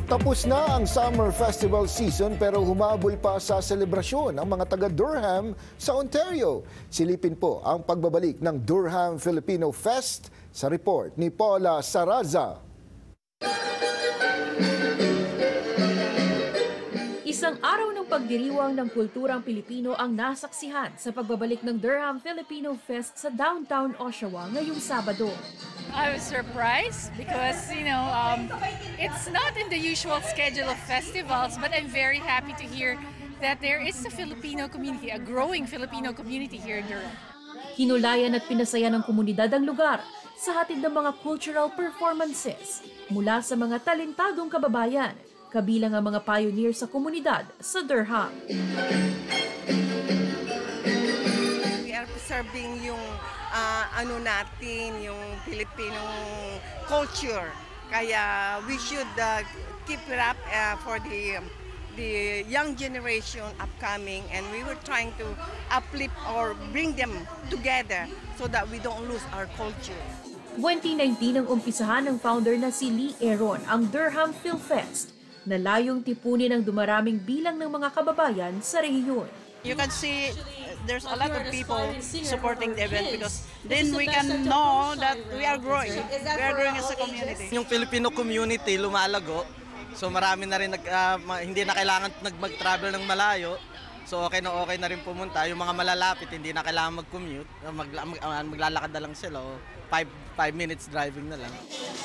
Tapos na ang summer festival season pero humabol pa sa selebrasyon ang mga taga Durham sa Ontario. Silipin po ang pagbabalik ng Durham Filipino Fest sa report ni Paula Saraza. Isang araw ng pagdiriwang ng kulturang Pilipino ang nasaksihan sa pagbabalik ng Durham Filipino Fest sa downtown Oshawa ngayong Sabado. I was surprised because, it's not in the usual schedule of festivals, but I'm very happy to hear that there is a Filipino community, a growing Filipino community here in Durham. Hinulayan at pinasaya ng komunidad ang lugar sa hatid ng mga cultural performances mula sa mga talentadong kababayan, kabilang ang mga pioneer sa komunidad sa Durham. We are preserving yung yung Filipino culture. Kaya we should keep it up for the young generation upcoming, and we were trying to uplift or bring them together so that we don't lose our culture. 2019 ang umpisahan ng founder na si Lee Aaron ang Durham PhilFest na layong tipunin ang dumaraming bilang ng mga kababayan sa rehiyon. You can see there's a lot of people supporting the event because then we can know that we are growing. We are growing as a community. Yung Filipino community lumalago, so marami na rin hindi na kailangan mag-travel ng malayo. So okay na rin pumunta. Yung mga malalapit, hindi na kailangan mag-commute. Maglalakad na lang sila. 5 minutes driving na lang.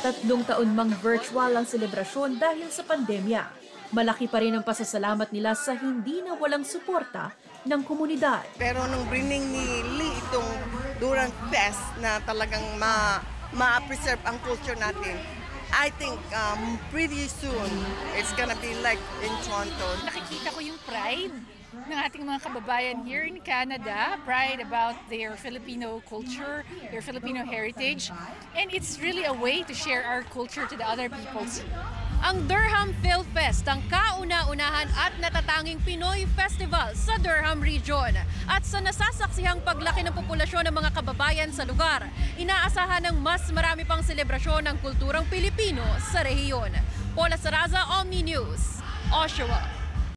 3 taon mang virtual ang selebrasyon dahil sa pandemya. Malaki pa rin ang pasasalamat nila sa hindi na walang suporta ng komunidad. Pero nung bringing ni Lee itong Durham Fest na talagang ma-preserve ang culture natin, I think pretty soon it's gonna be like in Toronto. Nakikita ko yung pride ng ating mga kababayan here in Canada, pride about their Filipino culture, their Filipino heritage, and it's really a way to share our culture to the other peoples. Ang Durham PhilFest ang kauna-unahan at natatanging Pinoy festival sa Durham Region. At sa nasasaksihang paglaki ng populasyon ng mga kababayan sa lugar, inaasahan ng mas marami pang selebrasyon ng kulturang Pilipino sa rehiyon. Paula Saraza, Omni News, Oshawa.